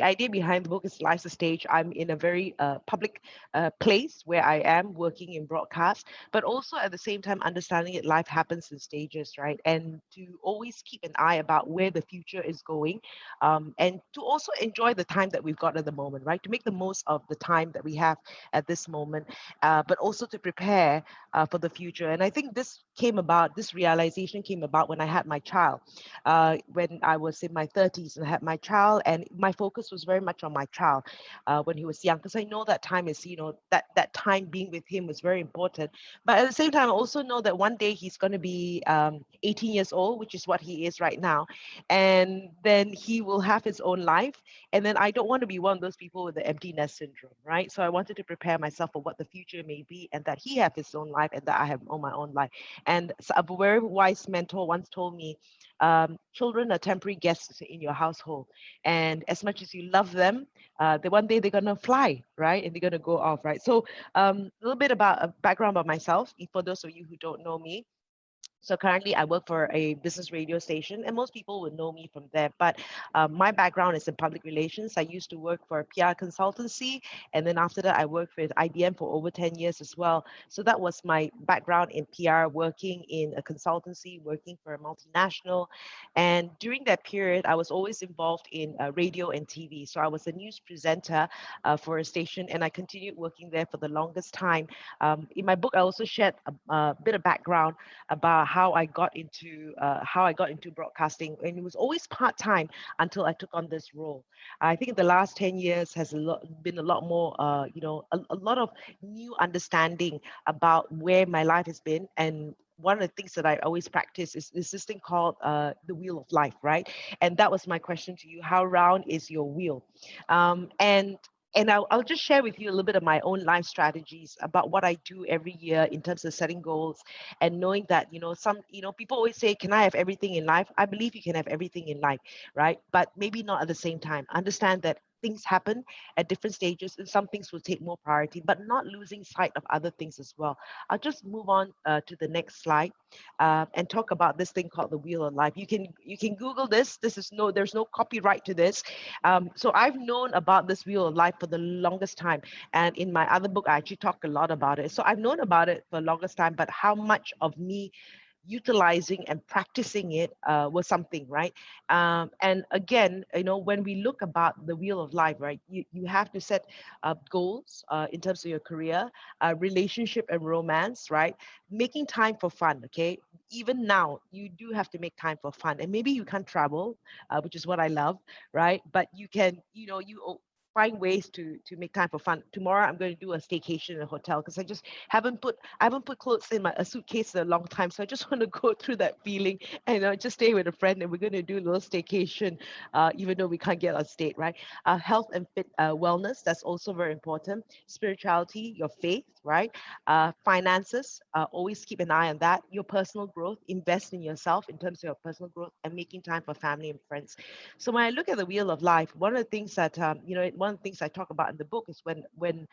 idea behind the book is life's a stage. I'm in a very public place where I am working in broadcast, but also at the same time understanding that life happens in stages, right? And to always keep an eye about where the future is going, and to also enjoy the time that we've got at the moment, right? To make the most of the time that we have at this moment, but also to prepare for the future. And I think this realization came about when I had my child, when I was in my 30s and I had my child, and my focus was very much on my child when he was young, because I know that time is, that time being with him was very important. But at the same time, I also know that one day he's going to be 18 years old, which is what he is right now, and then he will have his own life. And then I don't want to be one of those people with the empty nest syndrome, right? So I wanted to prepare myself for what the future may be, and that he have his own life, and that I have on my own life. And so a very wise mentor once told me, children are temporary guests in your household, and as much as you love them, the one day they're gonna fly, right, and they're gonna go off, right? So a little bit about a background about myself, for those of you who don't know me. So currently, I work for a business radio station, and most people would know me from there. But my background is in public relations. I used to work for a PR consultancy, and then after that, I worked with IBM for over 10 years as well. So that was my background in PR, working in a consultancy, working for a multinational. And during that period, I was always involved in radio and TV. So I was a news presenter for a station, and I continued working there for the longest time. In my book, I also shared a bit of background about how I got into broadcasting, and it was always part time until I took on this role. I think the last 10 years has been a lot more, a lot of new understanding about where my life has been. And one of the things that I always practice is this thing called the wheel of life, right? And that was my question to you: how round is your wheel? And I'll just share with you a little bit of my own life strategies about what I do every year in terms of setting goals, and knowing that, people always say, can I have everything in life? I believe you can have everything in life, right? But maybe not at the same time. Understand that things happen at different stages, and some things will take more priority, but not losing sight of other things as well. I'll just move on to the next slide, and talk about this thing called the wheel of life. You can Google this. There's no copyright to this. So I've known about this wheel of life for the longest time, and in my other book, I actually talk a lot about it. So I've known about it for the longest time, but how much of me utilizing and practicing it was something, right? And again, when we look about the wheel of life, right, you have to set goals in terms of your career, relationship and romance, right? Making time for fun, okay? Even now, you do have to make time for fun. And maybe you can't travel, which is what I love, right? But you can, find ways to make time for fun. Tomorrow I'm going to do a staycation in a hotel, because I haven't put clothes in a suitcase in a long time. So I just want to go through that feeling, and just stay with a friend, and we're going to do a little staycation, even though we can't get on state, right? Health and fit wellness, that's also very important. Spirituality, your faith, right? Finances, always keep an eye on that. Your personal growth, invest in yourself in terms of your personal growth, and making time for family and friends. So when I look at the wheel of life, one of the things that one of the things I talk about in the book is when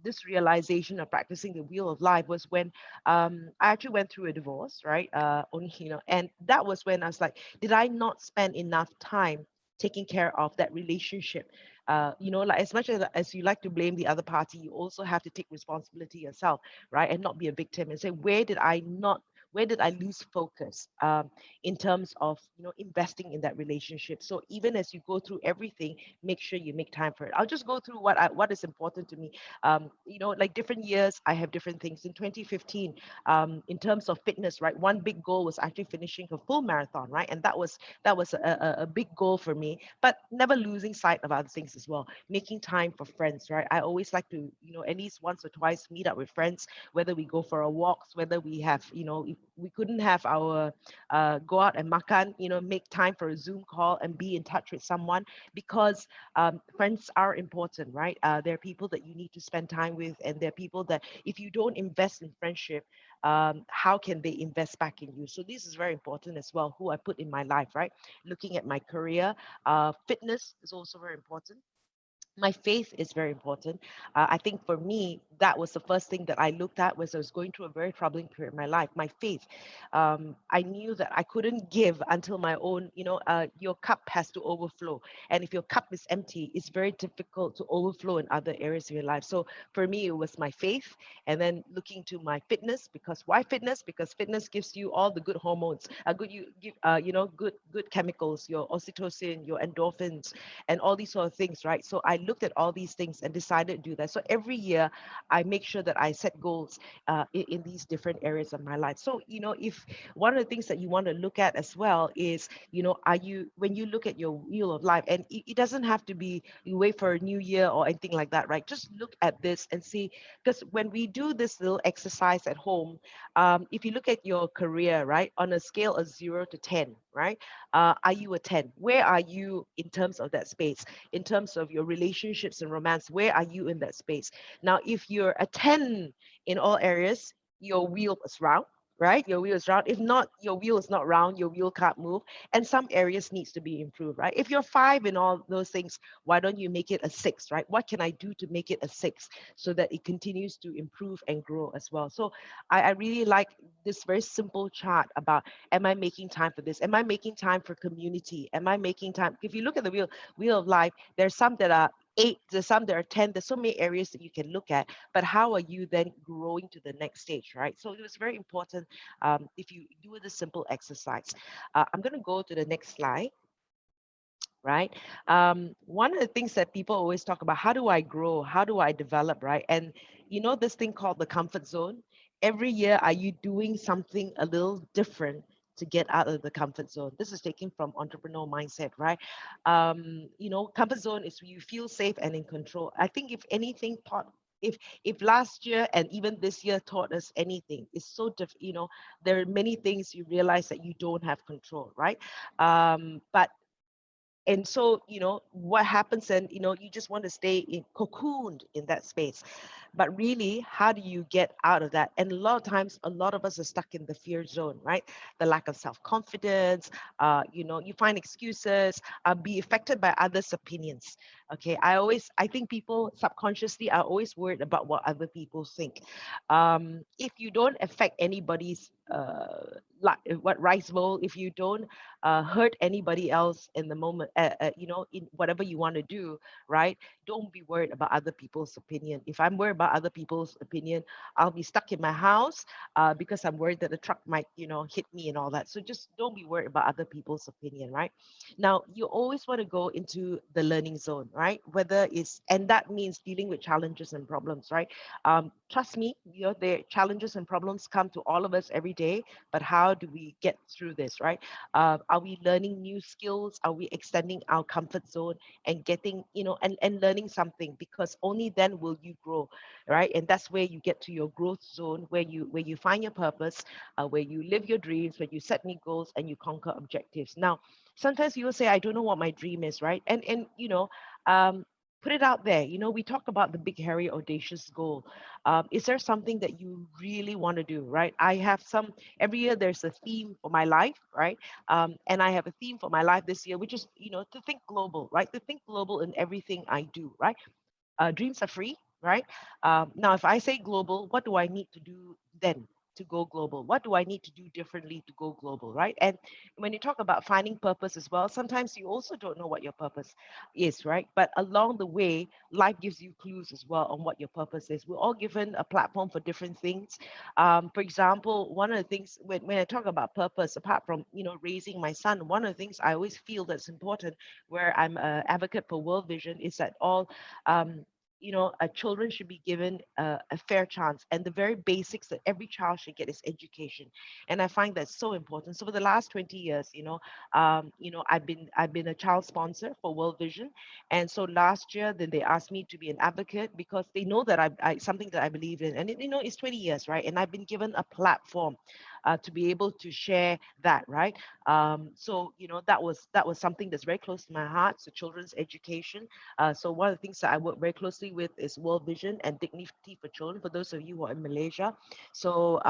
this realization of practicing the wheel of life was when I actually went through a divorce, right? Only, and that was when I was like, did I not spend enough time taking care of that relationship? Like, as much as you like to blame the other party, you also have to take responsibility yourself, right? And not be a victim, and say, where did I lose focus in terms of investing in that relationship? So even as you go through everything, make sure you make time for it. I'll just go through what is important to me. Like different years, I have different things. In 2015, in terms of fitness, right, one big goal was actually finishing a full marathon, right? And that was a big goal for me, but never losing sight of other things as well. Making time for friends, right? I always like to, at least once or twice meet up with friends, whether we go for a walks, whether we have, if we couldn't have our go out and makan, make time for a Zoom call and be in touch with someone, because friends are important, right? There are people that you need to spend time with, and there are people that if you don't invest in friendship, how can they invest back in you? So this is very important as well, who I put in my life, right? Looking at my career, fitness is also very important. My faith is very important. I think for me, that was the first thing that I looked at was I was going through a very troubling period in my life. My faith, I knew that I couldn't give until my own, your cup has to overflow. And if your cup is empty, it's very difficult to overflow in other areas of your life. So for me, it was my faith, and then looking to my fitness. Because why fitness? Because fitness gives you all the good hormones, good you give, good chemicals, your oxytocin, your endorphins, and all these sort of things, right? So I looked at all these things and decided to do that. So every year, I make sure that I set goals in these different areas of my life. So, if one of the things that you want to look at as well is, are you, when you look at your wheel of life, and it doesn't have to be you wait for a new year or anything like that, right? Just look at this and see, because when we do this little exercise at home, if you look at your career, right, on a scale of 0 to 10, right? Are you a 10? Where are you in terms of that space? In terms of your relationships and romance, where are you in that space? Now, if you're a 10 in all areas, your wheel is round, right? Your wheel is round. If not, your wheel is not round, your wheel can't move. And some areas needs to be improved, right? If you're 5 in all those things, why don't you make it a 6, right? What can I do to make it a 6 so that it continues to improve and grow as well? So I really like this very simple chart about, am I making time for this? Am I making time for community? Am I making time? If you look at the wheel of life, there's some that are 8, there's some that are 10. There's so many areas that you can look at, but how are you then growing to the next stage, right? So it was very important if you do the simple exercise. I'm going to go to the next slide, right? One of the things that people always talk about, how do I grow? How do I develop, right? And this thing called the comfort zone. Every year, are you doing something a little different to get out of the comfort zone? This is taken from entrepreneur mindset, right? Comfort zone is where you feel safe and in control. I think if anything taught, if last year and even this year taught us anything, it's so there are many things you realize that you don't have control, right? But and so what happens, and you just want to stay in cocooned in that space, but really, how do you get out of that? And a lot of times, a lot of us are stuck in the fear zone, right? The lack of self-confidence, you find excuses, be affected by others' opinions. Okay, I think people subconsciously are always worried about what other people think. If you don't affect anybody's like what rice bowl, if you don't hurt anybody else in the moment, in whatever you want to do, right? Don't be worried about other people's opinion. If I'm worried about other people's opinion, I'll be stuck in my house because I'm worried that the truck might, hit me and all that. So just don't be worried about other people's opinion, right? Now, you always want to go into the learning zone, right? And that means dealing with challenges and problems, right? Trust me, the challenges and problems come to all of us every day, but how do we get through this, right? Are we learning new skills? Are we extending our comfort zone and getting, and learning something? Because only then will you grow, right? And that's where you get to your growth zone, where you find your purpose, where you live your dreams, where you set new goals and you conquer objectives. Now, sometimes you will say, I don't know what my dream is, right? And put it out there. We talk about the big, hairy, audacious goal. Is there something that you really want to do, right? I have every year there's a theme for my life, right? And I have a theme for my life this year, which is, to think global, right? To think global in everything I do, right? Dreams are free, right? Now, if I say global, what do I need to do then to go global? What do I need to do differently to go global, right? And when you talk about finding purpose as well, sometimes you also don't know what your purpose is, right? But along the way, life gives you clues as well on what your purpose is. We're all given a platform for different things. For example, one of the things when I talk about purpose, apart from raising my son, one of the things I always feel that's important, where I'm an advocate for World Vision, is that all um, children should be given a fair chance, and the very basics that every child should get is education. And I find that so important. So for the last 20 years, I've been a child sponsor for World Vision, and so last year then they asked me to be an advocate because they know that I something that I believe in, and it's 20 years, right? And I've been given a platform to be able to share that, right? So that was something that's very close to my heart. So children's education. So one of the things that I work very closely with is World Vision and Dignity for Children, for those of you who are in Malaysia. So,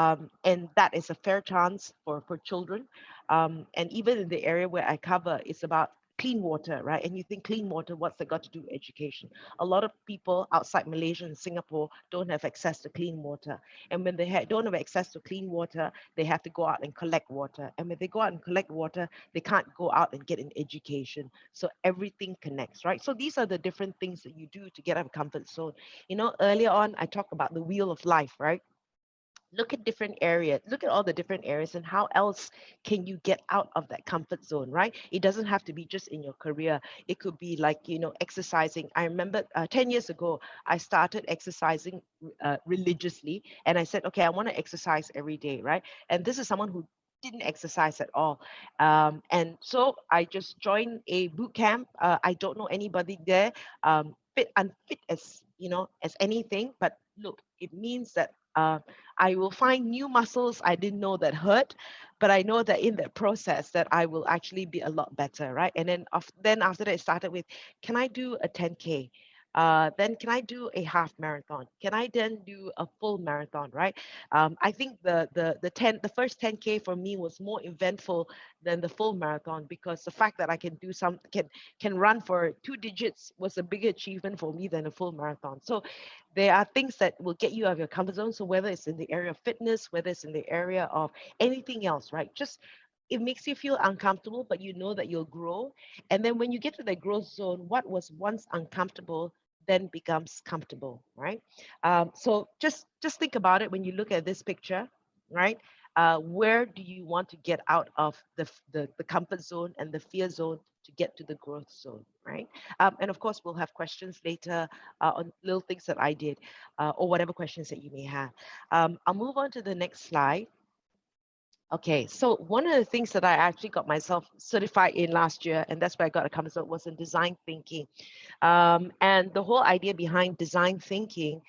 and that is a fair chance for children. And even in the area where I cover, it's about clean water, right? And you think clean water, what's that got to do with education? A lot of people outside Malaysia and Singapore don't have access to clean water. And when they don't have access to clean water, they have to go out and collect water. And when they go out and collect water, they can't go out and get an education. So everything connects, right? So these are the different things that you do to get out of comfort zone. Earlier on, I talked about the wheel of life, right? Look at different areas, look at all the different areas and how else can you get out of that comfort zone, right? It doesn't have to be just in your career. It could be like, exercising. I remember 10 years ago, I started exercising religiously, and I said, okay, I want to exercise every day, right? And this is someone who didn't exercise at all. And so I just joined a boot camp. I don't know anybody there, fit, unfit as anything, but look, it means that I will find new muscles I didn't know that hurt, but I know that in that process that I will actually be a lot better, right? And then after that, it started with, can I do a 10K? Then can I do a half marathon? Can I then do a full marathon, right? I think the first 10K for me was more eventful than the full marathon, because the fact that I can do some can run for 2 digits was a bigger achievement for me than a full marathon. So there are things that will get you out of your comfort zone. So whether it's in the area of fitness, whether it's in the area of anything else, right? Just it makes you feel uncomfortable, but you know that you'll grow. And then when you get to the growth zone, what was once uncomfortable then becomes comfortable, right? So just think about it when you look at this picture, right? Where do you want to get out of the comfort zone and the fear zone to get to the growth zone, right? And of course, we'll have questions later on little things that I did, or whatever questions that you may have. I'll move on to the next slide. Okay, so one of the things that I actually got myself certified in last year, and that's where I got a comfort zone, was in design thinking. And the whole idea behind design thinking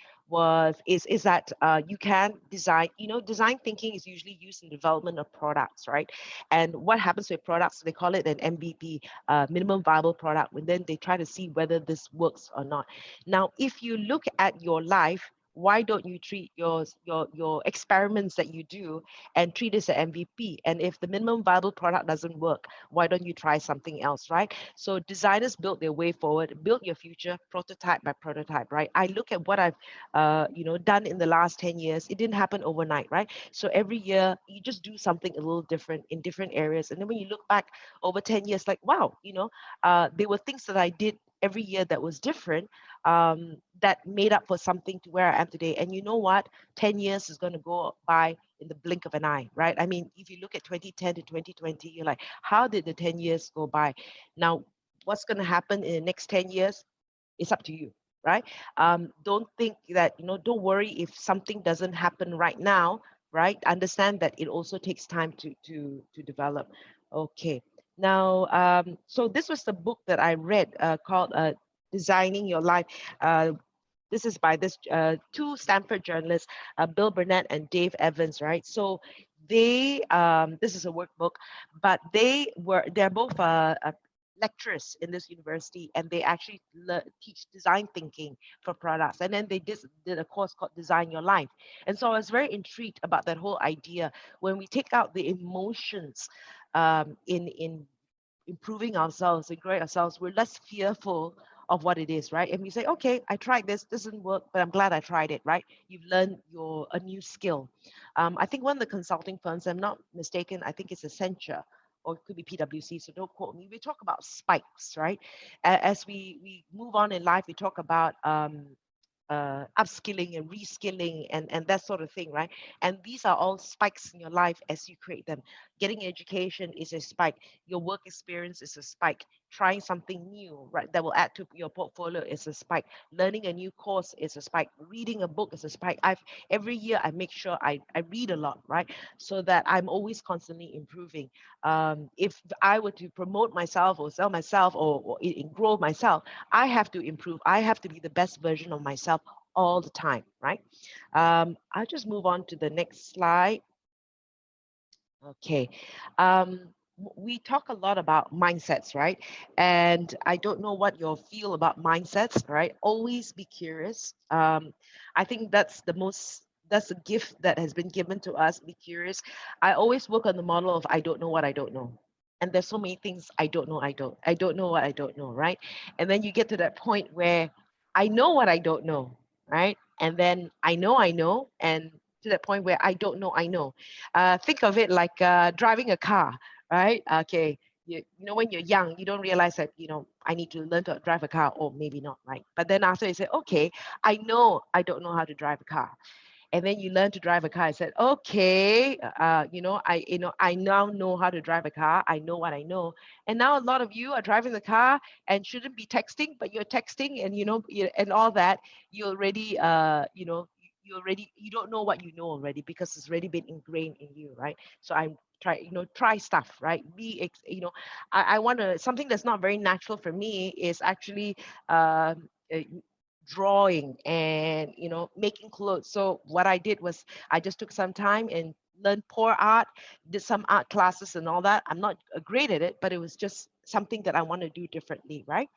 is that you can design. Design thinking is usually used in development of products, right? And what happens with products? They call it an MVP, minimum viable product, and then they try to see whether this works or not. Now, if you look at your life, why don't you treat your experiments that you do and treat it as an MVP? And if the minimum viable product doesn't work, why don't you try something else, right? So designers build their way forward, build your future prototype by prototype, right? I look at what I've done in the last 10 years. It didn't happen overnight, right? So every year you just do something a little different in different areas. And then when you look back over 10 years, like, wow, there were things that I did every year that was different, that made up for something to where I am today. And you know what? 10 years is going to go by in the blink of an eye, right? I mean, if you look at 2010 to 2020, you're like, how did the 10 years go by? Now, what's going to happen in the next 10 years? It's up to you, right? Don't think that, don't worry if something doesn't happen right now, right? Understand that it also takes time to develop. Okay. Now, so this was the book that I read, called Designing Your Life. This is by two Stanford journalists, Bill Burnett and Dave Evans, right? So this is a workbook, but they're both lecturers in this university, and they actually teach design thinking for products. And then they did a course called Design Your Life. And so I was very intrigued about that whole idea. When we take out the emotions in improving ourselves and growing ourselves, we're less fearful of what it is, right? And we say, okay, I tried this, doesn't work, but I'm glad I tried it, right? You've learned a new skill. I think one of the consulting firms, I'm not mistaken, I think it's Accenture, or it could be PwC, so don't quote me. We talk about spikes, right? As we move on in life, we talk about upskilling and reskilling and that sort of thing, right? And these are all spikes in your life as you create them. Getting education is a spike. Your work experience is a spike. Trying something new, right, that will add to your portfolio is a spike. Learning a new course is a spike. Reading a book is a spike. Every year I make sure I read a lot, right? So that I'm always constantly improving. If I were to promote myself or sell myself or grow myself, I have to improve. I have to be the best version of myself all the time, right? I'll just move on to the next slide. Okay. We talk a lot about mindsets, right? And I don't know what your feel about mindsets, right? Always be curious. I think that's a gift that has been given to us. Be curious. I always work on the model of I don't know what I don't know. And there's so many things I don't know. I don't know what I don't know, right? And then you get to that point where I know what I don't know, right? And then I know, and to that point where I don't know, I know. Think of it like driving a car, right? Okay, you know, when you're young, you don't realize that, you know, I need to learn to drive a car, or maybe not, right? But then after you say, okay, I know I don't know how to drive a car, and then you learn to drive a car. I said, okay, I now know how to drive a car. I know what I know. And now a lot of you are driving the car and shouldn't be texting, but you're texting, and and all that. You already, you don't know what you know already, because it's already been ingrained in you, right? So I'm try stuff, right? I want to, something that's not very natural for me is actually uh, drawing and making clothes. So what I did was I just took some time and learned pour art, did some art classes and all that. I'm not great at it, but it was just something that I want to do differently, right?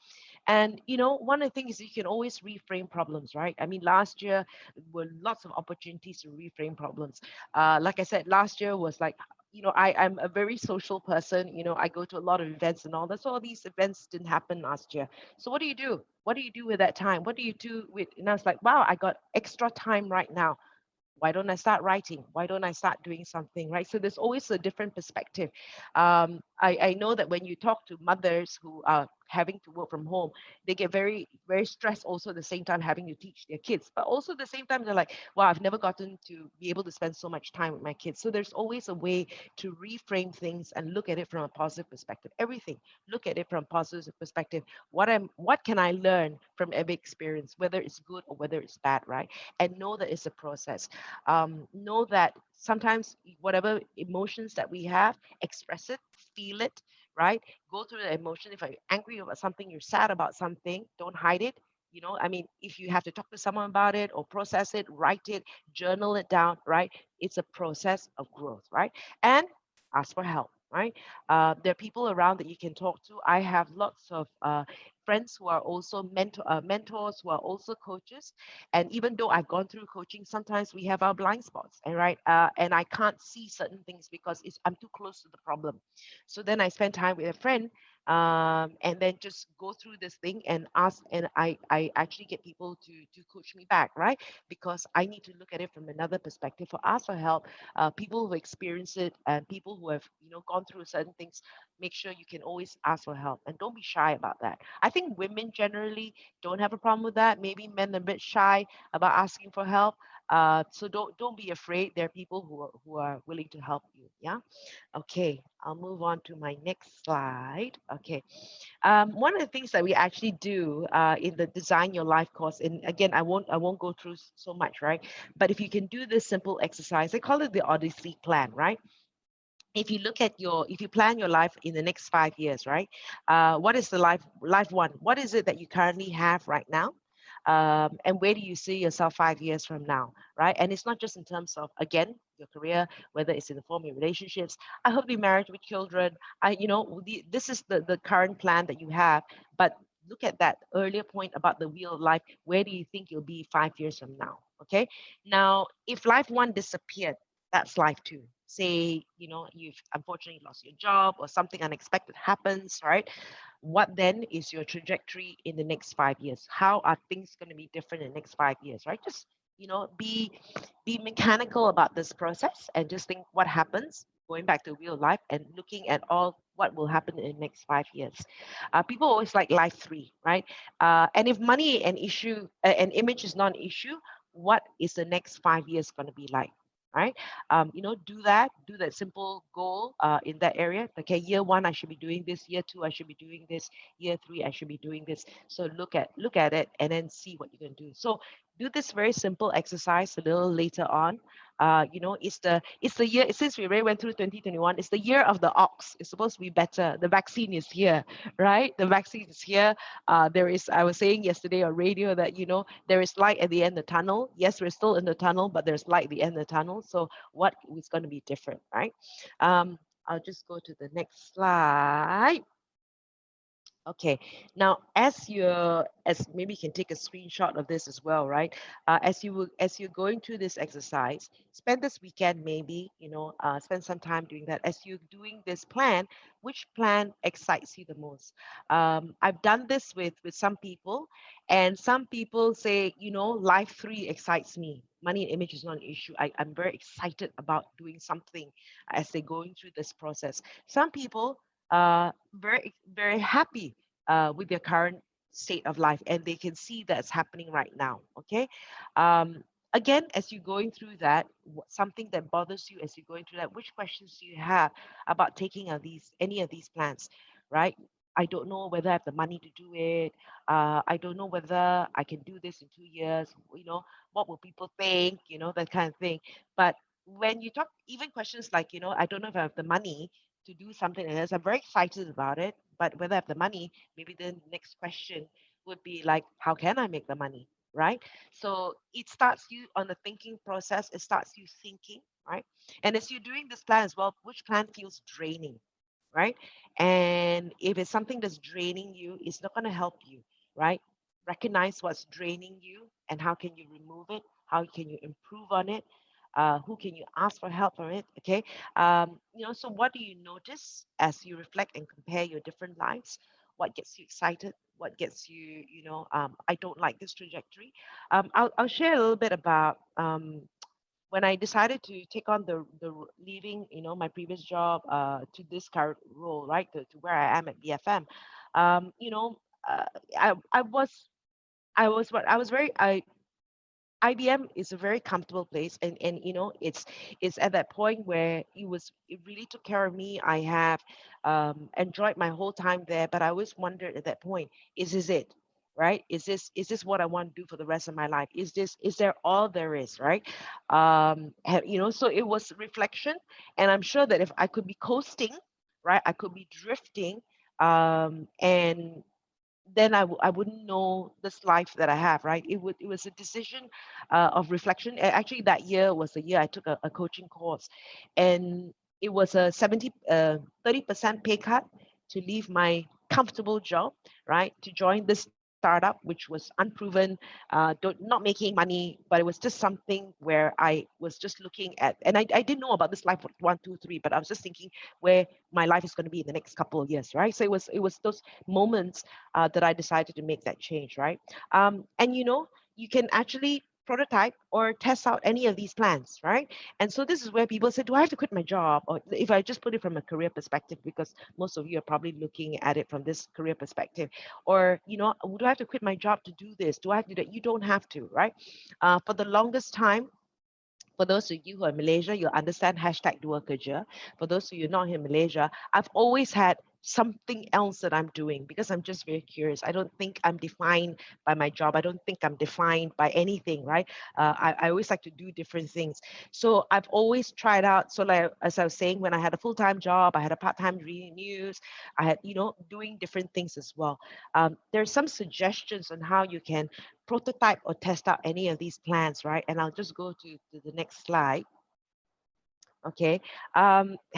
And one of the things is you can always reframe problems, right? I mean, last year were lots of opportunities to reframe problems. Like I said, last year was like, I'm a very social person. I go to a lot of events and all that. So all these events didn't happen last year. So what do you do? What do you do with that time? What do you do with? And I was like, wow, I got extra time right now. Why don't I start writing? Why don't I start doing something, right? So there's always a different perspective. I know that when you talk to mothers who are having to work from home, they get very, very stressed also at the same time having to teach their kids. But also at the same time, they're like, wow, I've never gotten to be able to spend so much time with my kids. So there's always a way to reframe things and look at it from a positive perspective. Everything, look at it from a positive perspective. What can I learn from every experience, whether it's good or whether it's bad, right? And know that it's a process. Know that sometimes whatever emotions that we have, express it, feel it, right? Go through the emotion. If you're angry about something, you're sad about something, don't hide it. I mean, if you have to talk to someone about it or process it, write it, journal it down, right? It's a process of growth, right? And ask for help, right? There are people around that you can talk to. I have lots of friends who are also mentors, who are also coaches. And even though I've gone through coaching, sometimes we have our blind spots, and right, and I can't see certain things because I'm too close to the problem. So then I spend time with a friend, and then just go through this thing and ask, and I actually get people to coach me back, right? Because I need to look at it from another perspective, for ask for help. People who experience it and people who have gone through certain things, make sure you can always ask for help, and don't be shy about that. I think women generally don't have a problem with that. Maybe men are a bit shy about asking for help. So don't be afraid. There are people who are willing to help you. Yeah. Okay. I'll move on to my next slide. Okay. One of the things that we actually do in the Design Your Life course, and again, I won't go through so much, right? But if you can do this simple exercise, they call it the Odyssey Plan, right? If you plan your life in the next 5 years, right? What is the life one? What is it that you currently have right now? And where do you see yourself 5 years from now, right? And it's not just in terms of, again, your career, whether it's in the form of relationships. I hope you married with children. This is the current plan that you have, but look at that earlier point about the wheel of life. Where do you think you'll be 5 years from now? Okay. Now, if life one disappeared, that's life two. Say, you've unfortunately lost your job or something unexpected happens, right? What then is your trajectory in the next 5 years? How are things going to be different in the next 5 years, right? Just, be mechanical about this process and just think what happens, going back to real life and looking at all what will happen in the next 5 years. People always like life three, right? And if money an issue, an image is not an issue, what is the next 5 years going to be like? Right. Do that simple goal in that area. Okay, year one I should be doing this, year two I should be doing this, year three I should be doing this. So look at it and then see what you can do. So do this very simple exercise a little later on. It's the year, since we already went through 2021, it's the year of the ox. It's supposed to be better. The vaccine is here, right? The vaccine is here. I was saying yesterday on radio that there is light at the end of the tunnel. Yes, we're still in the tunnel, but there's light at the end of the tunnel. So what is going to be different, right? I'll just go to the next slide. Okay. Now, as maybe you can take a screenshot of this as well, right? As you're going through this exercise, spend this weekend maybe, spend some time doing that. As you're doing this plan, which plan excites you the most? I've done this with some people, and some people say, life three excites me. Money and image is not an issue. I'm very excited about doing something as they're going through this process. Some people very very happy with their current state of life, and they can see that's happening right now. Okay. um, Again, as you're going through that, something that bothers you as you're going through that, which questions do you have about taking any of these plans, right? I don't know whether I have the money to do it. I don't know whether I can do this in 2 years. What will people think, that kind of thing. But when you talk even questions like, I don't know if I have the money to do something like this. I'm very excited about it, but whether I have the money, maybe the next question would be like, how can I make the money? Right? So it starts you on the thinking process, it starts you thinking, right? And as you're doing this plan as well, which plan feels draining, right? And if it's something that's draining you, it's not going to help you, right? Recognize what's draining you and how can you remove it? How can you improve on it? Who can you ask for help for it? Okay. So what do you notice as you reflect and compare your different lives? What gets you excited? What gets you, I don't like this trajectory. I'll share a little bit about when I decided to take on leaving, my previous job to this current role, right, to where I am at BFM. Um, you know, uh, I was very IBM is a very comfortable place, and it's at that point where it really took care of me. I have enjoyed my whole time there, but I always wondered at that point, is this it? Right? Is this what I want to do for the rest of my life? Is there all there is, right? So it was reflection, and I'm sure that if I could be coasting, right, I could be drifting, and then I wouldn't know this life that I have, right? It was a decision of reflection. Actually, that year was the year I took a coaching course, and it was a 30% pay cut to leave my comfortable job, right, to join this startup, which was unproven, not making money, but it was just something where I was just looking at, and I didn't know about this life one, two, three, but I was just thinking where my life is going to be in the next couple of years, right? So it was those moments that I decided to make that change, right? And you can actually prototype or test out any of these plans, right? And so this is where people say, do I have to quit my job? Or if I just put it from a career perspective, because most of you are probably looking at it from this career perspective, or, do I have to quit my job to do this? Do I have to do that? You don't have to, right? For the longest time, for those of you who are in Malaysia, you'll understand hashtag dua kerja. For those of you not in Malaysia, I've always had something else that I'm doing because I'm just very curious. I don't think I'm defined by my job. I don't think I'm defined by anything, right? I always like to do different things. So I've always tried out. So like as I was saying, when I had a full-time job, I had a part-time reading news, I had, doing different things as well. There's some suggestions on how you can prototype or test out any of these plans, right? And I'll just go to the next slide. Okay.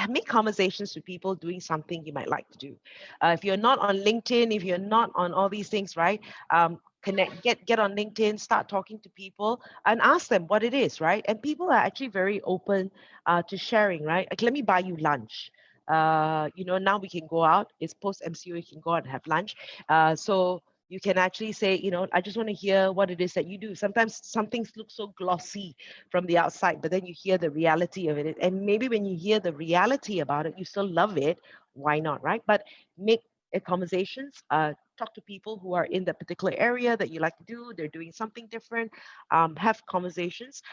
Make conversations with people doing something you might like to do. If you're not on LinkedIn, if you're not on all these things, right? Get on LinkedIn, start talking to people and ask them what it is, right? And people are actually very open to sharing, right? Like, let me buy you lunch. Now we can go out. It's post MCO, you can go out and have lunch. So you can actually say, I just want to hear what it is that you do. Sometimes some things look so glossy from the outside, but then you hear the reality of it. And maybe when you hear the reality about it, you still love it. Why not, right? But make conversations, talk to people who are in that particular area that you like to do. They're doing something different. Have conversations.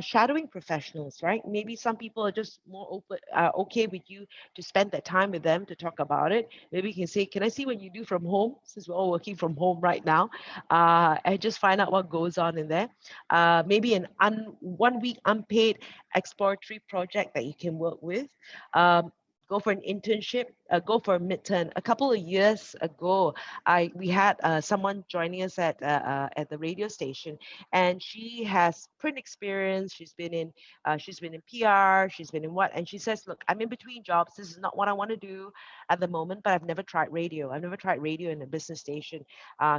Shadowing professionals, right? Maybe some people are just more open, okay with you to spend that time with them to talk about it. Maybe you can say, can I see what you do from home? Since we're all working from home right now, and just find out what goes on in there. Maybe 1 week unpaid exploratory project that you can work with. go for an internship, go for a midterm. A couple of years ago, we had someone joining us at the radio station, and she has print experience. She's been in PR, she's been in what, and she says, "Look, I'm in between jobs. This is not what I want to do at the moment, but I've never tried radio. I've never tried radio in a business station.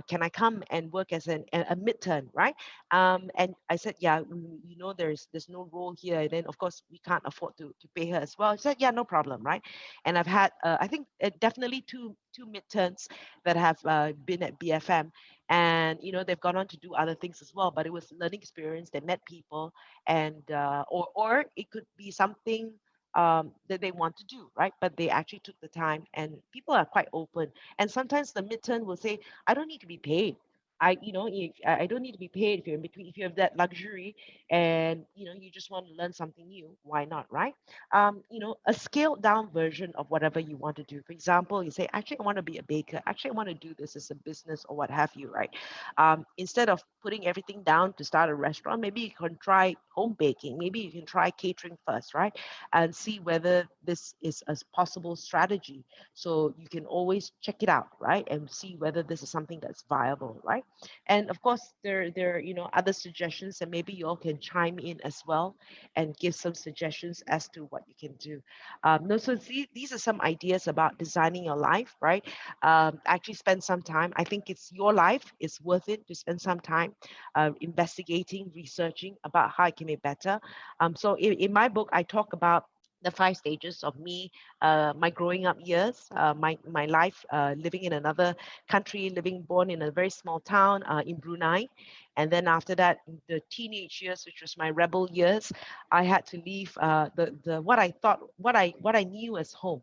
Can I come and work as a midterm, right?" And I said, "Yeah, there's no role here. And then of course we can't afford to pay her as well." She said, "Yeah, no problem, right?" And I've had, I think, definitely two midterms that have been at BFM, and they've gone on to do other things as well. But it was learning experience. They met people, and or it could be something that they want to do, right? But they actually took the time, and people are quite open. And sometimes the midterm will say, "I don't need to be paid. I don't need to be paid if you're in between. If you have that luxury, and you just want to learn something new, why not, right?" A scaled down version of whatever you want to do. For example, you say, "Actually, I want to be a baker. Actually, I want to do this as a business or what have you," right? Instead of putting everything down to start a restaurant, maybe you can try home baking. Maybe you can try catering first, right? And see whether this is a possible strategy. So you can always check it out, right? And see whether this is something that's viable, right? And of course, there are other suggestions, and maybe you all can chime in as well and give some suggestions as to what you can do. No, so these are some ideas about designing your life, right? Actually spend some time. I think it's your life. It's worth it to spend some time investigating, researching about how it can be better. So in my book, I talk about the 5 stages of me, my growing up years, my life living in another country, born in a very small town in Brunei. And then after that, the teenage years, which was my rebel years, I had to leave the what I knew as home,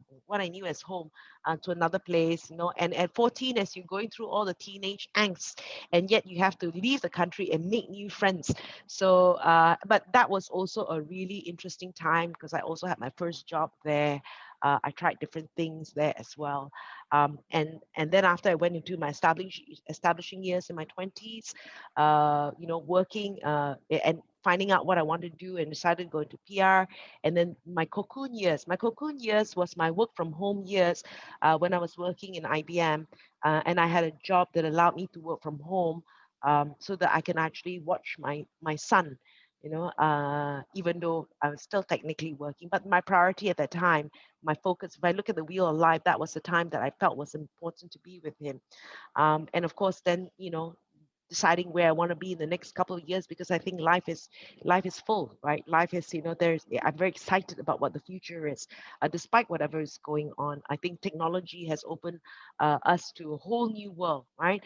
to another place, And at 14, as you're going through all the teenage angst, and yet you have to leave the country and make new friends. So, but that was also a really interesting time because I also had my first job there. I tried different things there as well. And then after I went into my establishing years in my 20s, working and finding out what I wanted to do, and decided to go into PR. And then my cocoon years. My cocoon years was my work from home years when I was working in IBM, and I had a job that allowed me to work from home, so that I can actually watch my son. Even though I was still technically working, but my priority at that time, my focus, if I look at the wheel of life, that was the time that I felt was important to be with him. And of course, then deciding where I want to be in the next couple of years, because I think life is full, right? Life is, I'm very excited about what the future is, despite whatever is going on. I think technology has opened us to a whole new world, right?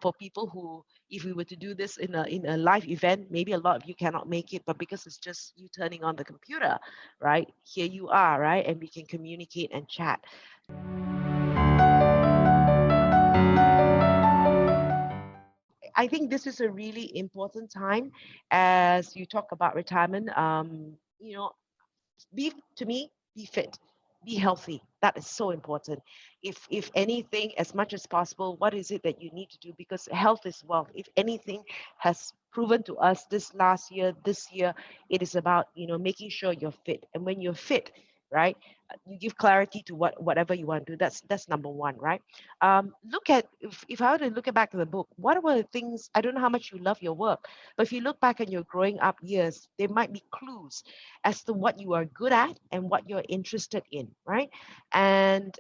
For people who, if we were to do this in a live event, maybe a lot of you cannot make it, but because it's just you turning on the computer, right? Here you are, right? And we can communicate and chat. I think this is a really important time as you talk about retirement. To me, be fit, be healthy. That is so important. If anything, as much as possible, what is it that you need to do? Because health is wealth. If anything has proven to us this year, it is about making sure you're fit. And when you're fit, right, you give clarity to whatever you want to do. That's number one, right? Look at, if I were to look back at the book, what were the things? I don't know how much you love your work, but if you look back at your growing up years, there might be clues as to what you are good at and what you're interested in, right? And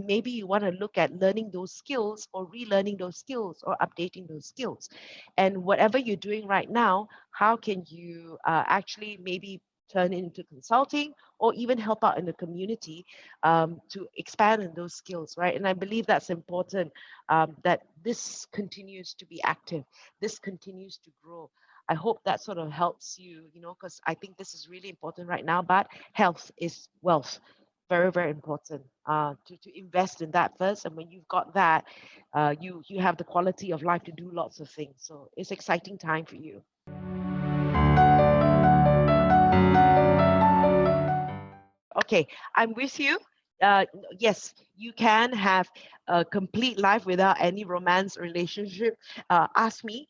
maybe you want to look at learning those skills or relearning those skills or updating those skills. And whatever you're doing right now, how can you actually maybe turn into consulting or even help out in the community to expand in those skills, right? And I believe that's important, that this continues to be active, this continues to grow. I hope that sort of helps you, because I think this is really important right now. But health is wealth, very, very important to invest in that first. And when you've got that, you have the quality of life to do lots of things. So it's exciting time for you. Okay, I'm with you. Yes, you can have a complete life without any romance relationship. Ask me,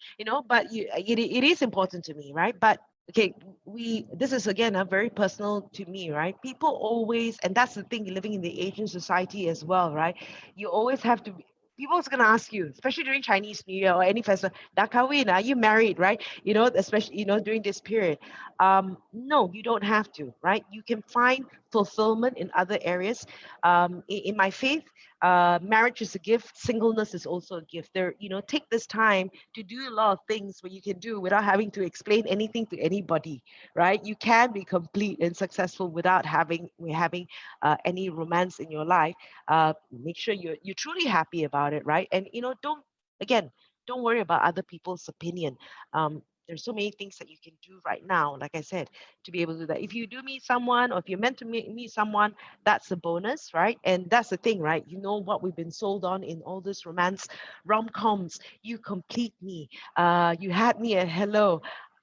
but it is important to me, right? But okay, we this is again a very personal to me, right? People always, and that's the thing, living in the Asian society as well, right? You always have to people's gonna ask you, especially during Chinese New Year or any festival, dah kahwin, are you married, right? Especially during this period. No, you don't have to, right? You can find fulfillment in other areas. In my faith, marriage is a gift, singleness is also a gift. Take this time to do a lot of things what you can do without having to explain anything to anybody, right? You can be complete and successful without having any romance in your life. Make sure you're truly happy about it, right? And don't again, don't worry about other people's opinion. There's so many things that you can do right now, like I said, to be able to do that. If you do meet someone, or if you're meant to meet someone, that's a bonus, right? And that's the thing, right? You know what we've been sold on in all this romance rom-coms. You complete me. You had me at hello.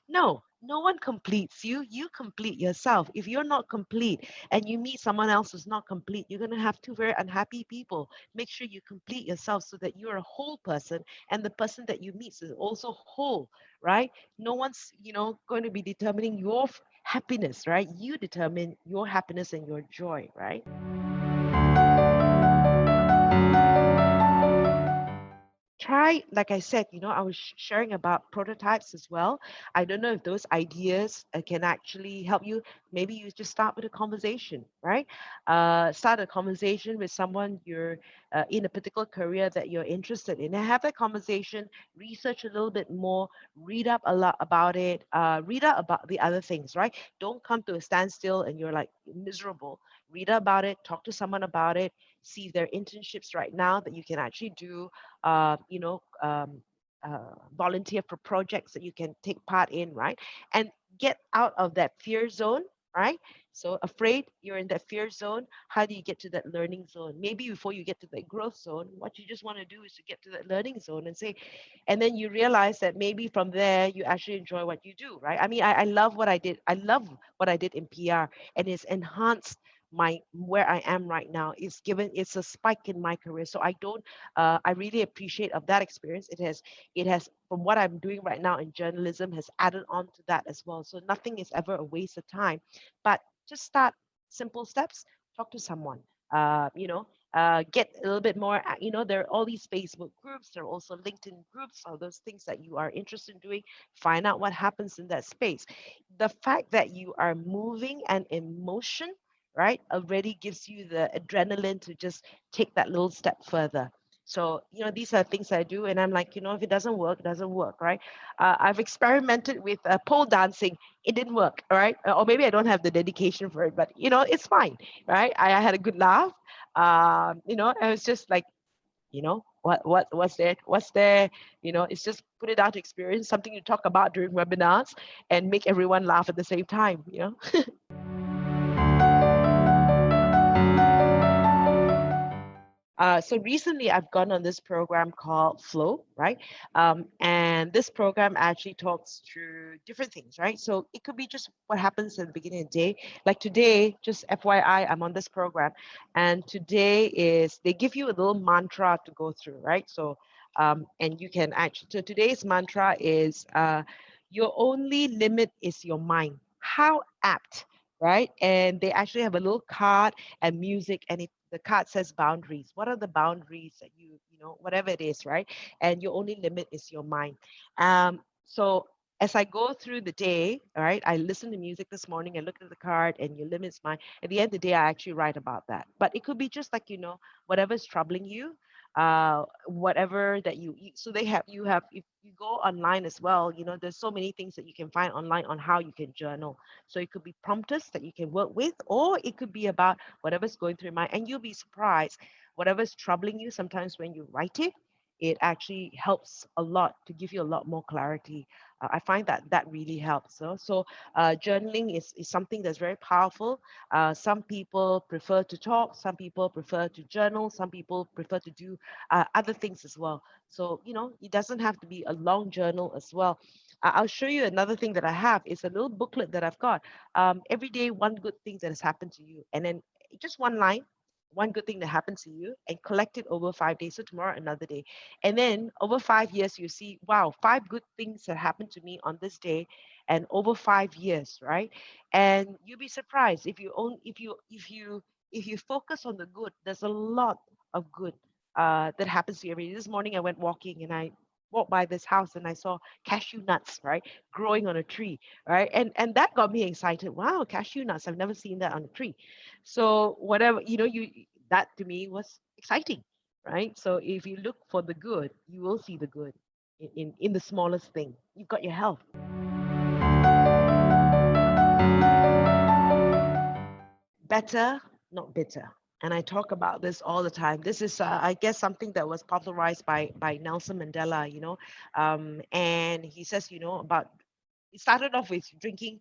No, no one completes you. You complete yourself. If you're not complete and you meet someone else who's not complete, you're going to have two very unhappy people. Make sure you complete yourself so that you're a whole person, and the person that you meet is also whole, right? No one's, going to be determining your happiness, right? You determine your happiness and your joy, right? Try, like I said, I was sharing about prototypes as well. I don't know if those ideas can actually help you. Maybe you just start with a conversation, right? Start a conversation with someone you're in a particular career that you're interested in, and have that conversation. Research a little bit more, read up a lot about it, read up about the other things, right? Don't come to a standstill and you're like miserable. Read about it, talk to someone about it, see if there are internships right now that you can actually do, volunteer for projects that you can take part in, right? And get out of that fear zone, right? So afraid, you're in that fear zone. How do you get to that learning zone? Maybe before you get to that growth zone, what you just want to do is to get to that learning zone and say, and then you realize that maybe from there you actually enjoy what you do, right? I mean, I love what I did. I love what I did in PR, and it's enhanced my where I am right now. It's a spike in my career. So I really appreciate of that experience. It has from what I'm doing right now in journalism has added on to that as well. So nothing is ever a waste of time, but just start simple steps. Talk to someone. Get a little bit more. There are all these Facebook groups. There are also LinkedIn groups. All those things that you are interested in doing. Find out what happens in that space. The fact that you are moving and in motion, right, already gives you the adrenaline to just take that little step further. So, these are things I do, and I'm like, if it doesn't work, it doesn't work, right? I've experimented with pole dancing. It didn't work, all right? Or maybe I don't have the dedication for it, but, it's fine, right? I had a good laugh. I was just like, what's there? It's just put it out to experience, something to talk about during webinars and make everyone laugh at the same time. So recently, I've gone on this program called Flow, right? And this program actually talks through different things, right? So it could be just what happens at the beginning of the day. Like today, just FYI, I'm on this program, and today is they give you a little mantra to go through, right? So, and you can actually. So today's mantra is, your only limit is your mind. How apt, right? And they actually have a little card and music, and the card says boundaries. What are the boundaries that whatever it is, right? And your only limit is your mind. So as I go through the day, all right, I listen to music this morning, I looked at the card, and your limit's mine. At the end of the day, I actually write about that. But it could be just like, whatever's troubling you, whatever that so you have if you go online as well, there's so many things that you can find online on how you can journal. So it could be prompters that you can work with, or it could be about whatever's going through your mind, and you'll be surprised. Whatever's troubling you, sometimes when you write it, it actually helps a lot to give you a lot more clarity. I find that really helps. Journaling is something that's very powerful. Some people prefer to talk, some people prefer to journal, some people prefer to do other things as well. So, it doesn't have to be a long journal as well. I'll show you another thing that I have. It's a little booklet that I've got. Every day, one good thing that has happened to you, and then just one line. one good thing that happens to you, and collect it over 5 days. So tomorrow, another day. And then over 5 years, you see, wow, five good things that happened to me on this day and over 5 years, right? And you'll be surprised if you focus on the good, there's a lot of good that happens to you every day. This morning I went walking and I walked by this house and I saw cashew nuts, right, growing on a tree, right? And that got me excited. Wow, cashew nuts. I've never seen that on a tree. So whatever, that to me was exciting, right? So if you look for the good, you will see the good in the smallest thing. You've got your health. Better, not bitter. And I talk about this all the time. This is, I guess, something that was popularized by Nelson Mandela, and he says, about it started off with drinking,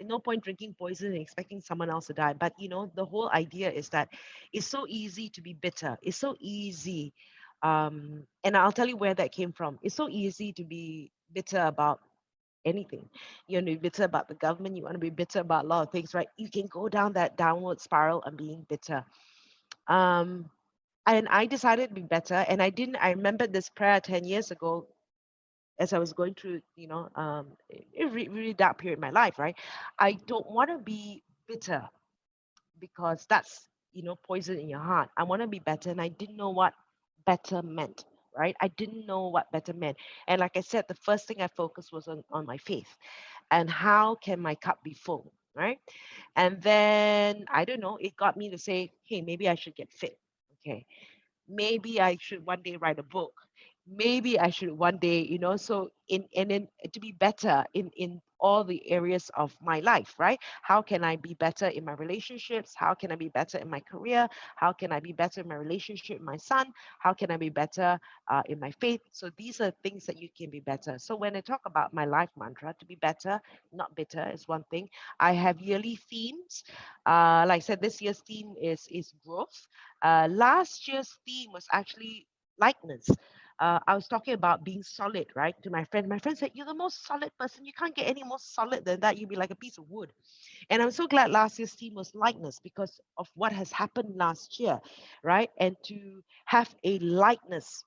no point drinking poison and expecting someone else to die. But, the whole idea is that it's so easy to be bitter. It's so easy. And I'll tell you where that came from. It's so easy to be bitter about anything. You want to be bitter about the government. You want to be bitter about a lot of things, right? You can go down that downward spiral and being bitter. Um, and I decided to be better. And I remember this prayer 10 years ago as I was going through, a really dark period in my life, right? I don't want to be bitter because that's, poison in your heart. I want to be better. And I didn't know what better meant, right? I didn't know what better meant. And like I said, the first thing I focused was on my faith and how can my cup be full, right? And then I don't know, it got me to say, hey, maybe I should get fit. Okay, maybe I should one day write a book. Maybe I should one day, so in to be better in all the areas of my life, right? How can I be better in my relationships? How can I be better in my career? How can I be better in my relationship with my son? How can I be better in my faith? So these are things that you can be better. So when I talk about my life mantra, to be better, not bitter, is one thing. I have yearly themes. Like I said, this year's theme is growth. Last year's theme was actually likeness. I was talking about being solid, right? To my friend. My friend said, "You're the most solid person. You can't get any more solid than that. You'd be like a piece of wood." And I'm so glad last year's theme was likeness because of what has happened last year, right? And to have a likeness.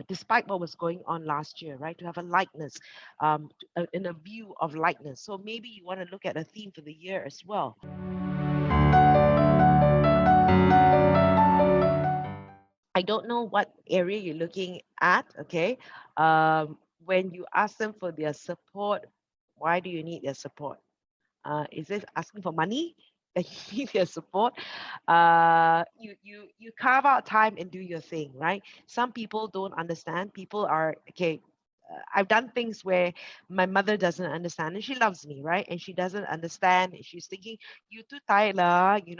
Despite what was going on last year, right? To have a likeness, in a view of likeness. So maybe you want to look at a theme for the year as well. I don't know what area you're looking at, okay? When you ask them for their support, why do you need their support? Is it asking for money that you need their support? You carve out time and do your thing, right? Some people don't understand. People are okay. I've done things where my mother doesn't understand, and she loves me, right? And she doesn't understand. She's thinking, "You too tired, lah. You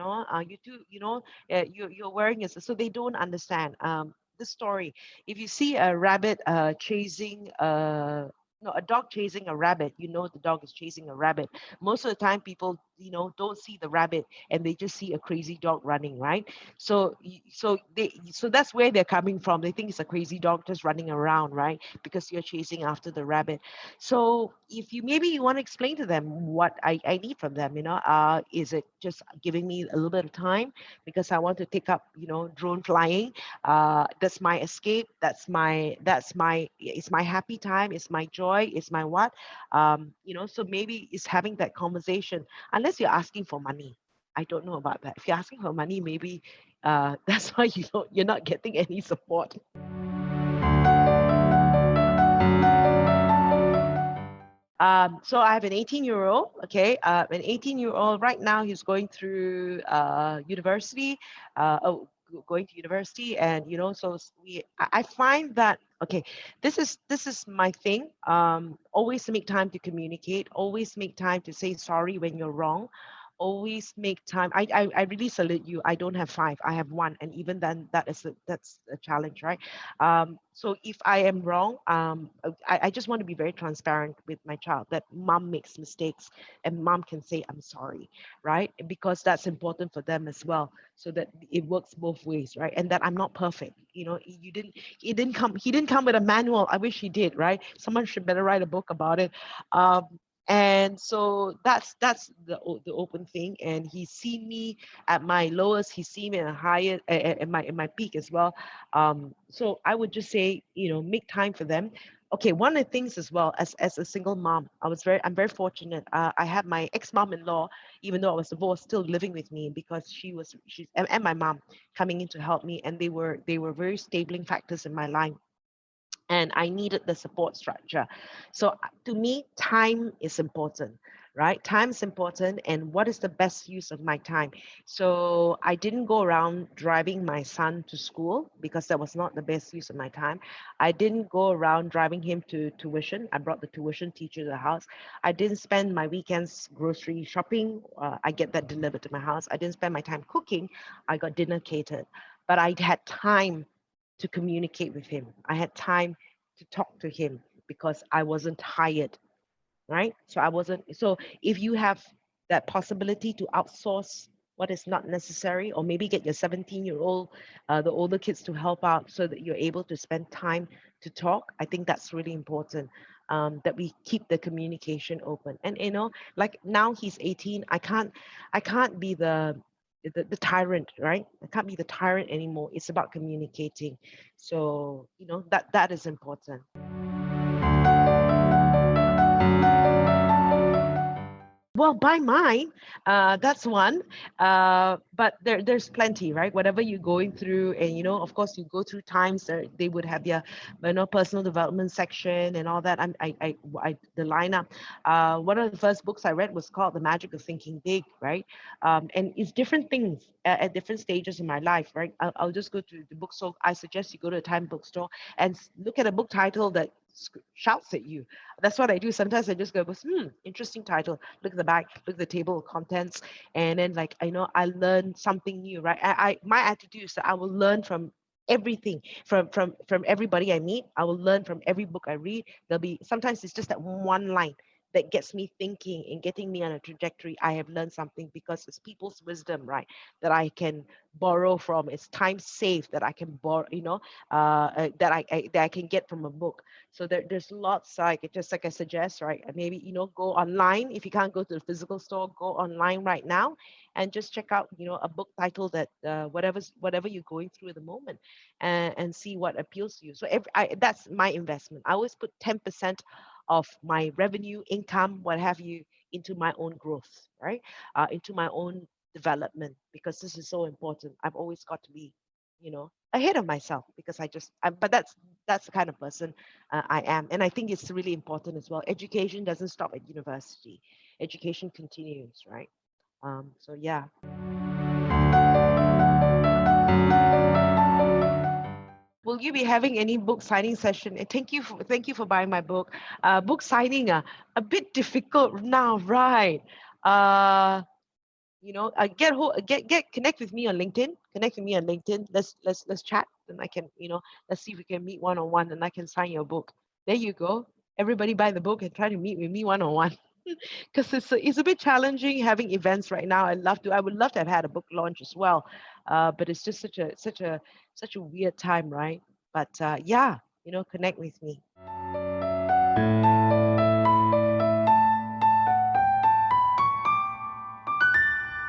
too, you're wearing it." So they don't understand. The story. If you see a rabbit chasing no, a dog chasing a rabbit, the dog is chasing a rabbit. Most of the time, people, don't see the rabbit and they just see a crazy dog running, right? So that's where they're coming from. They think it's a crazy dog just running around, right? Because you're chasing after the rabbit. So if you maybe you want to explain to them what I need from them, is it just giving me a little bit of time because I want to take up, drone flying? That's my escape. It's my happy time. It's my joy. It's my what? So maybe it's having that conversation, unless you're asking for money. I don't know about that. If you're asking for money, maybe that's why you're not getting any support. So I have an 18-year-old, okay, an 18-year-old right now. He's going through university, going to university, and so I find that okay, this is my thing. Always make time to communicate. Always make time to say sorry when you're wrong. Always make time. I really salute you. I don't have five. I have one, and even then, that's a challenge, right? So if I am wrong, I just want to be very transparent with my child that mom makes mistakes and mom can say I'm sorry, right? Because that's important for them as well, so that it works both ways, right? And that I'm not perfect. He didn't come with a manual. I wish he did, right? Someone should better write a book about it. And so that's the open thing. And he's seen me at my lowest, he's seen me at a higher, at my peak as well. So I would just say, make time for them. Okay, one of the things as well, as a single mom, I'm very fortunate. I had my ex-mom-in-law, even though I was divorced, still living with me, because she's and my mom coming in to help me, and they were very stabling factors in my life, and I needed the support structure. So to me, time is important, right? Time is important, and what is the best use of my time? So I didn't go around driving my son to school, because that was not the best use of my time. I didn't go around driving him to tuition. I brought the tuition teacher to the house. I didn't spend my weekends grocery shopping. I get that delivered to my house. I didn't spend my time cooking. I got dinner catered. But I had time to communicate with him. I had time to talk to him, because I wasn't tired, right? So if you have that possibility to outsource what is not necessary, or maybe get your 17-year-old, the older kids, to help out, so that you're able to spend time to talk, I think that's really important. That we keep the communication open. And like now he's 18, I can't be the tyrant, right? I can't be the tyrant anymore. It's about communicating. So that is important. Well, buy mine. That's one. But there's plenty, right? Whatever you're going through, and of course, you go through times that they would have their, personal development section and all that. The lineup. One of the first books I read was called The Magic of Thinking Big, right? And it's different things at different stages in my life, right? I'll just go to the bookstore. I suggest you go to a time bookstore and look at a book title that shouts at you. That's what I do. Sometimes I just go, interesting title. Look at the back, look at the table of contents, and then like I learn something new, right? My attitude is that I will learn from everything, from everybody I meet. I will learn from every book I read. There'll be sometimes it's just that one line that gets me thinking and getting me on a trajectory. I have learned something, because it's people's wisdom, right, that I can borrow from. It's time saved that I can borrow, that I can get from a book. So there's lots, like just like I suggest, right? Maybe go online. If you can't go to the physical store, go online right now and just check out a book title that whatever you're going through at the moment, and see what appeals to you. So that's my investment. I always put 10% of my revenue, income, what have you, into my own growth, right? Into my own development, because this is so important. I've always got to be ahead of myself, because but that's the kind of person I am. And I think it's really important as well. Education doesn't stop at university. Education continues, right? So yeah. Will you be having any book signing session? And thank you for buying my book. Book signing, a bit difficult now, right? Uh, get connect with me on LinkedIn. Connect with me on LinkedIn. Let's chat, and I can let's see if we can meet one on one, and I can sign your book. There you go. Everybody buy the book and try to meet with me one on one, because it's a bit challenging having events right now. I would love to have had a book launch as well, but it's just such a weird time, right? But yeah, connect with me.